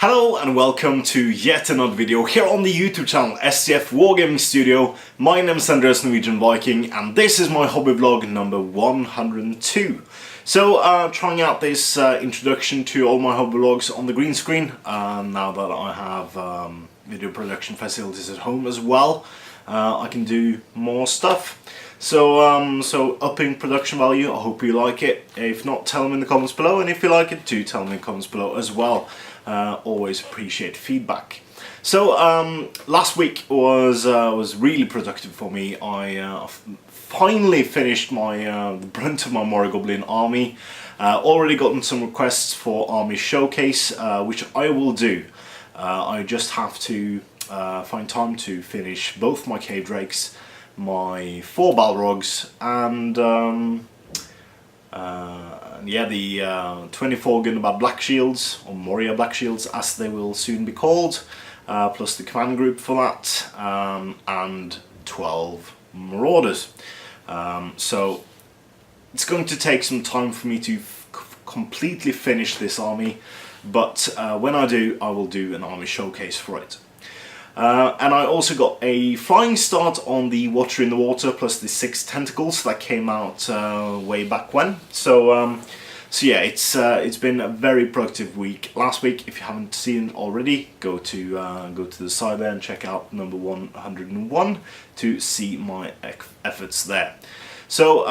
Hello and welcome to yet another video here on the YouTube channel STF Wargaming Studio. My name is Andreas, Norwegian Viking, and this is my hobby vlog number 102. So trying out this introduction to all my hobby vlogs on the green screen, now that I have video production facilities at home as well. I can do more stuff. So upping production value, I hope you like it. If not, tell them in the comments below, and if you like it, do tell them in the comments below as well. Always appreciate feedback. So last week was really productive for me. I finally finished the brunt of my Mora Goblin army. Already gotten some requests for army showcase, which I will do. I just have to find time to finish both my cave drakes, my 4 Balrogs, and yeah, the 24 Gundabad Black Shields, or Moria Black Shields as they will soon be called, plus the command group for that, and 12 Marauders. So it's going to take some time for me to completely finish this army, but when I do, I will do an army showcase for it. And I also got a flying start on the Watcher in the Water plus the 6 Tentacles that came out way back when. So yeah, it's been a very productive week. Last week, if you haven't seen it already, go to the side there and check out number 101 to see my efforts there. So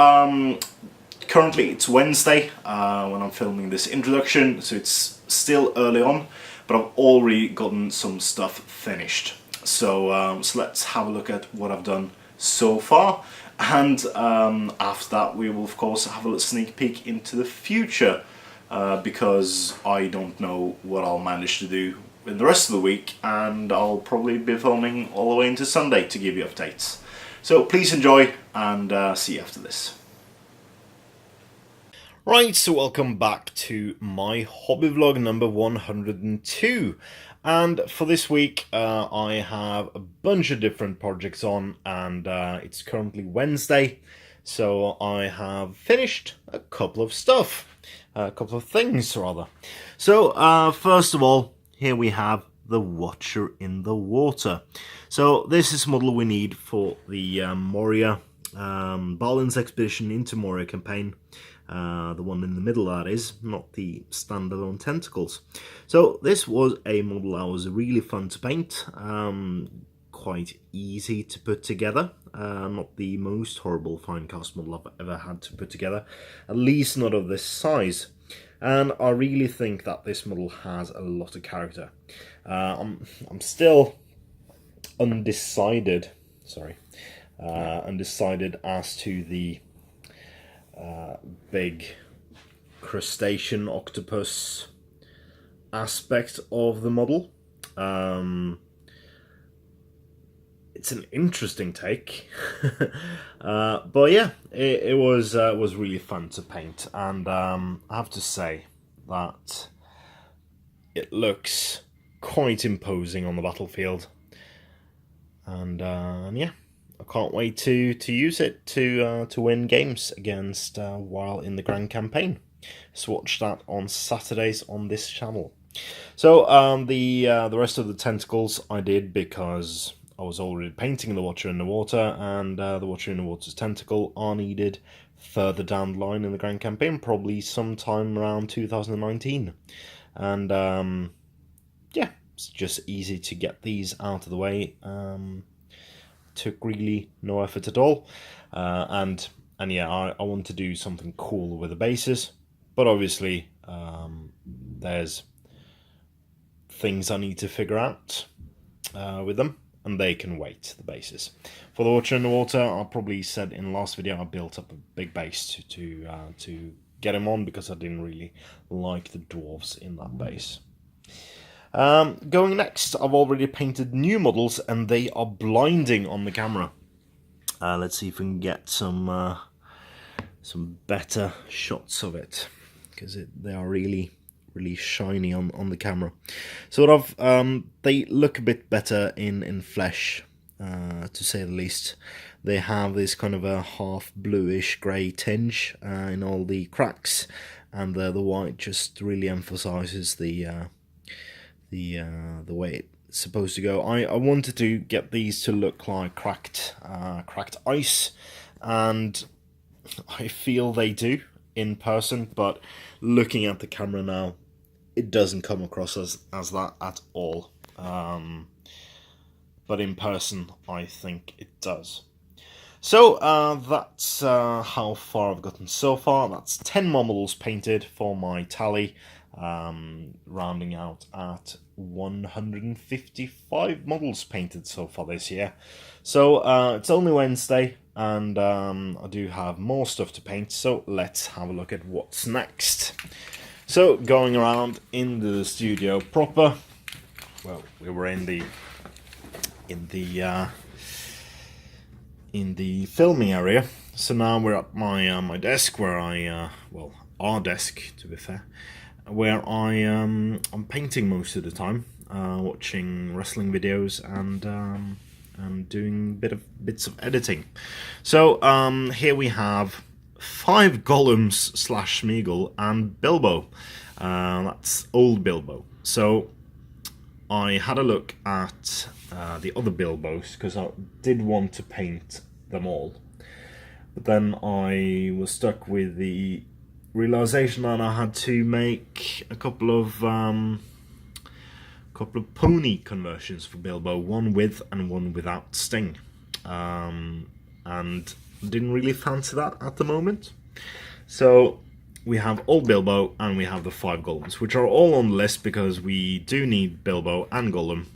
currently it's Wednesday when I'm filming this introduction, so it's still early on, but I've already gotten some stuff finished. So, so let's have a look at what I've done so far, and after that we will of course have a little sneak peek into the future, because I don't know what I'll manage to do in the rest of the week, and I'll probably be filming all the way into Sunday to give you updates. So please enjoy, and see you after this. Right, so welcome back to my hobby vlog number 102, and for this week I have a bunch of different projects on, and it's currently Wednesday, so I have finished a couple of things rather. So first of all, here we have the Watcher in the Water. So this is a model we need for the Moria Balin's expedition into Moria campaign. The one in the middle, that is, not the standalone tentacles. So this was a model that was really fun to paint, quite easy to put together, not the most horrible fine cast model I've ever had to put together, at least not of this size. And I really think that this model has a lot of character. I'm still undecided, undecided as to the big crustacean octopus aspect of the model. It's an interesting take, but yeah, it was really fun to paint, and I have to say that it looks quite imposing on the battlefield, and yeah, I can't wait to use it to win games against while in the Grand Campaign. So watch that on Saturdays on this channel. So the rest of the tentacles I did because I was already painting the Watcher in the Water, and the Watcher in the Water's tentacle are needed further down the line in the Grand Campaign, probably sometime around 2019. And yeah, it's just easy to get these out of the way. Took really no effort at all, and yeah, I want to do something cool with the bases, but obviously there's things I need to figure out with them, and they can wait, the bases. For the Watcher in the Water, I probably said in the last video I built up a big base to get him on, because I didn't really like the dwarves in that base. Going next, I've already painted new models, and they are blinding on the camera. Let's see if we can get some better shots of it, because they are really shiny on the camera. Sort of, they look a bit better in flesh, to say the least. They have this kind of a half bluish grey tinge in all the cracks, and the white just really emphasises the the way it's supposed to go. I wanted to get these to look like cracked ice, and I feel they do in person, but looking at the camera now, it doesn't come across as that at all. But in person, I think it does. So that's how far I've gotten so far. That's 10 more models painted for my tally, rounding out at 155 models painted so far this year. So it's only Wednesday, and I do have more stuff to paint, so let's have a look at what's next. So going around into the studio proper, well, we were in the filming area. So now we're at my desk, where well, our desk to be fair, where I'm painting most of the time, watching wrestling videos and doing bits of editing. So here we have 5 Gollums / Smeagol and Bilbo. That's old Bilbo. So I had a look at the other Bilbos, because I did want to paint them all, but then I was stuck with the realization that I had to make a couple of pony conversions for Bilbo, one with and one without Sting, and didn't really fancy that at the moment. So we have old Bilbo and we have the 5 Gollums, which are all on the list because we do need Bilbo and Gollum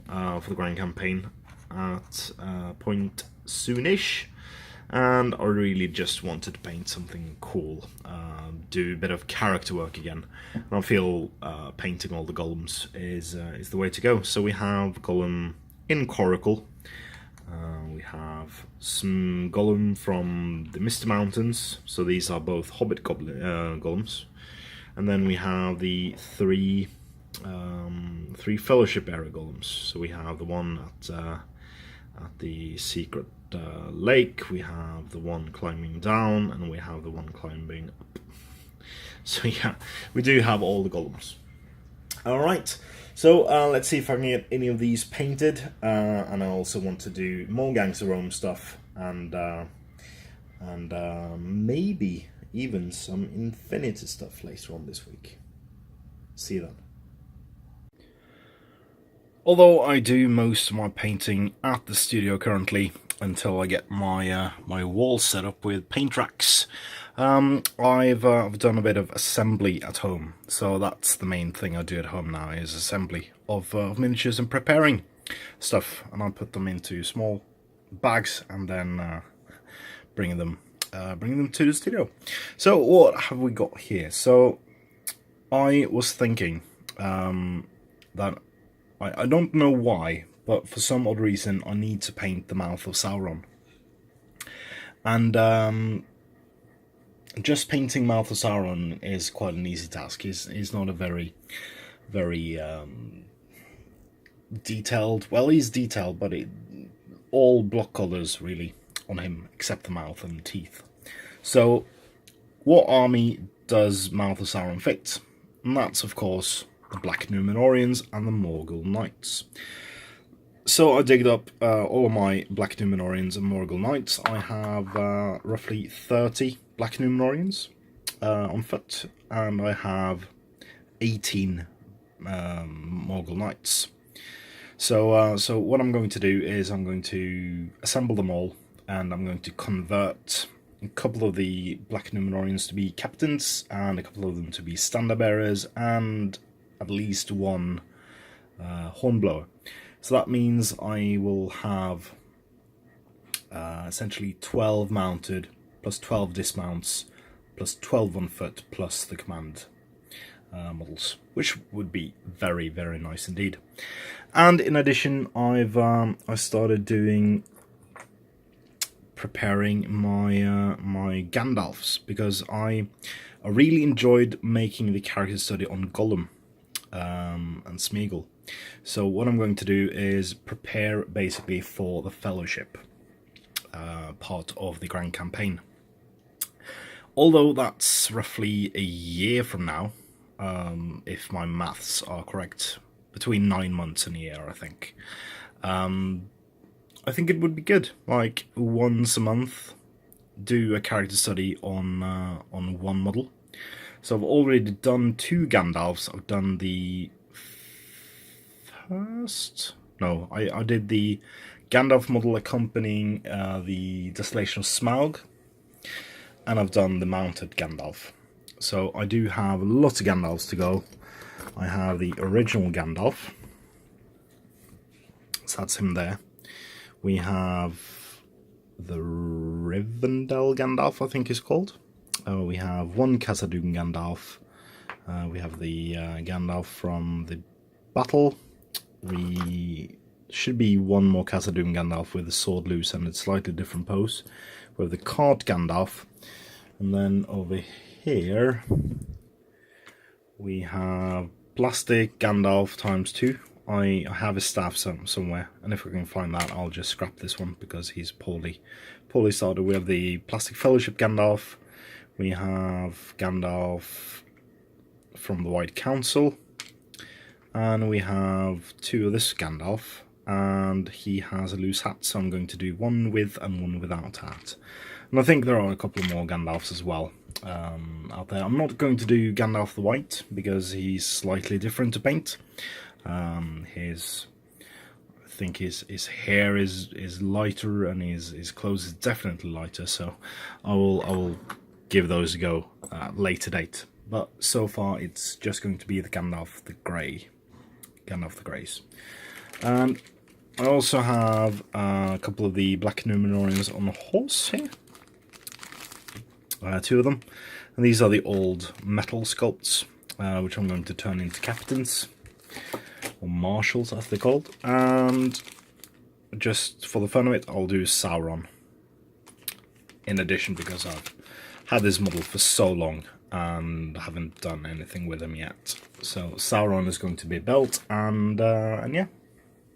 for the Grand Campaign at point soonish. And I really just wanted to paint something cool, do a bit of character work again. And I feel painting all the Gollums is the way to go. So we have Gollum in Coracle. We have some Gollum from the Misty Mountains, so these are both Hobbit Gollums, and then we have the three Fellowship era Gollums. So we have the one at the secret lake, we have the one climbing down, and we have the one climbing up. So yeah, we do have all the Gollums. All right. So let's see if I can get any of these painted, and I also want to do more Gangs of Rome stuff, and maybe even some Infinity stuff later on this week. See you then. Although I do most of my painting at the studio currently, until I get my my wall set up with paint racks, I've done a bit of assembly at home. So that's the main thing I do at home now, is assembly of miniatures and preparing stuff, and I put them into small bags and then bring them to the studio. So what have we got here? So I was thinking that I don't know why, but for some odd reason I need to paint the mouth of Sauron. And just painting mouth of Sauron is quite an easy task. He's not a very detailed. Well, he's detailed, but all block colours really on him except the mouth and the teeth. So what army does mouth of Sauron fit? And that's of course the Black Númenóreans and the Morgul Knights. So I digged up all of my Black Númenóreans and Morgul Knights. I have roughly 30 Black Númenóreans on foot, and I have 18 Morgul Knights. So what I'm going to do is I'm going to assemble them all, and I'm going to convert a couple of the Black Númenóreans to be captains, and a couple of them to be standard bearers, and at least one hornblower. So that means I will have essentially 12 mounted, plus 12 dismounts, plus 12 on foot, plus the command models, which would be very, very nice indeed. And in addition, I started preparing my Gandalfs, because I really enjoyed making the character study on Gollum and Smeagol. So what I'm going to do is prepare basically for the Fellowship part of the Grand Campaign. Although that's roughly a year from now, if my maths are correct, between 9 months and a year, I think. I think it would be good, like once a month, do a character study on one model. So I've already done 2 Gandalfs. I've done the first... No, I did the Gandalf model accompanying the Desolation of Smaug, and I've done the mounted Gandalf. So I do have lots of Gandalfs to go. I have the original Gandalf, so that's him there. We have the Rivendell Gandalf, I think is called. We have one Khazad-dûm Gandalf. We have the Gandalf from the battle. We should be one more Khazad-dûm Gandalf with the sword loose and a slightly different pose. We have the cart Gandalf. And then over here we have plastic Gandalf ×2. I have his staff somewhere, and if we can find that, I'll just scrap this one because he's poorly started. We have the plastic Fellowship Gandalf. We have Gandalf from the White Council, and we have 2 of this Gandalf, and he has a loose hat, so I'm going to do one with and one without hat. And I think there are a couple more Gandalfs as well out there. I'm not going to do Gandalf the White because he's slightly different to paint. I think his hair is lighter and his clothes is definitely lighter, so I will give those a go at a later date. But so far it's just going to be the Gandalf the Grey. Gandalf the Greys. And I also have a couple of the Black Númenóreans on a horse here. 2 of them. And these are the old metal sculpts, which I'm going to turn into captains. Or marshals, as they're called. And just for the fun of it, I'll do Sauron in addition, because I've had this model for so long and haven't done anything with him yet. So Sauron is going to be built, and yeah,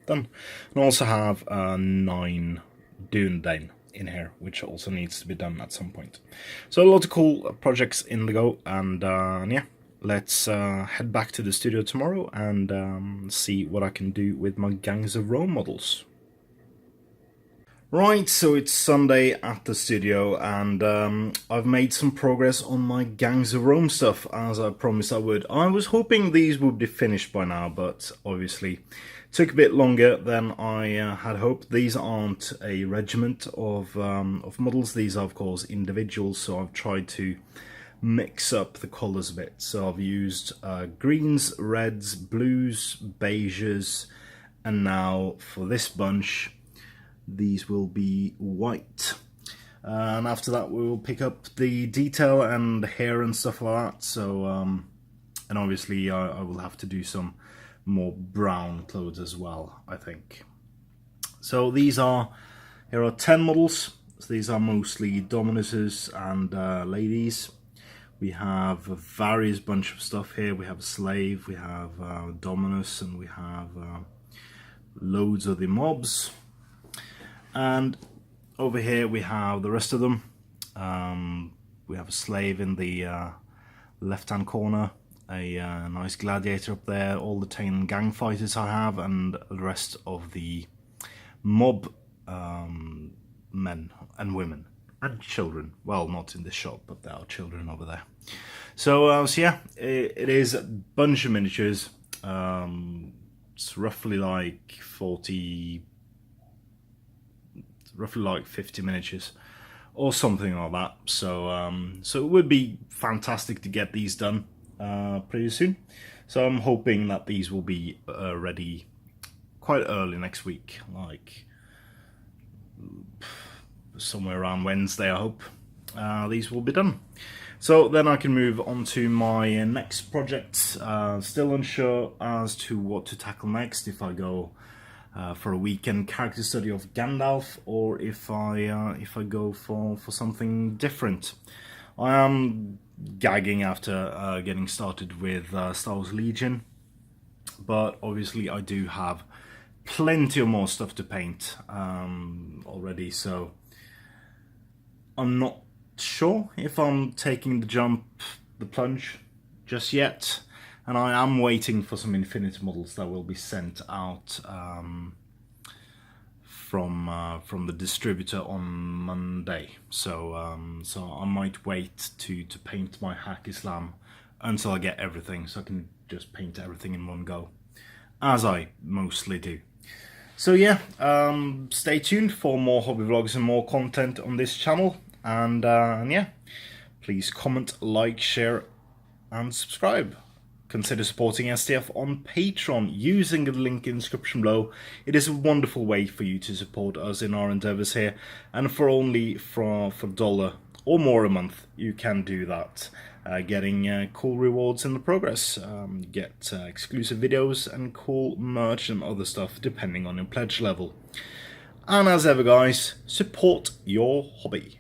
done. And I also have 9 Dunedain in here, which also needs to be done at some point. So a lot of cool projects in the go, and yeah. Let's head back to the studio tomorrow and see what I can do with my Gangs of Rome models. Right, so it's Sunday at the studio, and I've made some progress on my Gangs of Rome stuff, as I promised I would. I was hoping these would be finished by now, but obviously took a bit longer than I had hoped. These aren't a regiment of models, these are of course individuals, so I've tried to mix up the colours a bit. So I've used greens, reds, blues, beiges, and now for this bunch these will be white. And after that we will pick up the detail and the hair and stuff like that. So and obviously I will have to do some more brown clothes as well, I think. So here are 10 models. So these are mostly Dominuses and ladies. We have a various bunch of stuff here. We have a slave, we have Dominus, and we have loads of the mobs. And over here we have the rest of them. We have a slave in the left-hand corner, a nice gladiator up there, all the Tain gang fighters I have, and the rest of the mob men and women. And children. Well, not in this shop, but there are children over there. So, so yeah, it is a bunch of miniatures. It's roughly like 50 miniatures, or something like that. So, so it would be fantastic to get these done pretty soon. So I'm hoping that these will be ready quite early next week, like somewhere around Wednesday, I hope. These will be done. So then I can move on to my next project. Still unsure as to what to tackle next, if I go for a weekend character study of Gandalf, or if I go for something different. I am gagging after getting started with Star Wars Legion, but obviously I do have plenty of more stuff to paint already, so I'm not sure if I'm taking the plunge just yet. And I am waiting for some Infinity models that will be sent out from the distributor on Monday. So so I might wait to paint my Hack Islam until I get everything, so I can just paint everything in one go, as I mostly do. So yeah, stay tuned for more hobby vlogs and more content on this channel, and yeah, please comment, like, share and subscribe. Consider supporting STF on Patreon using the link in the description below. It is a wonderful way for you to support us in our endeavours here, and for only for $1 or more a month you can do that, getting cool rewards in the progress. You get exclusive videos and cool merch and other stuff depending on your pledge level. And as ever guys, support your hobby.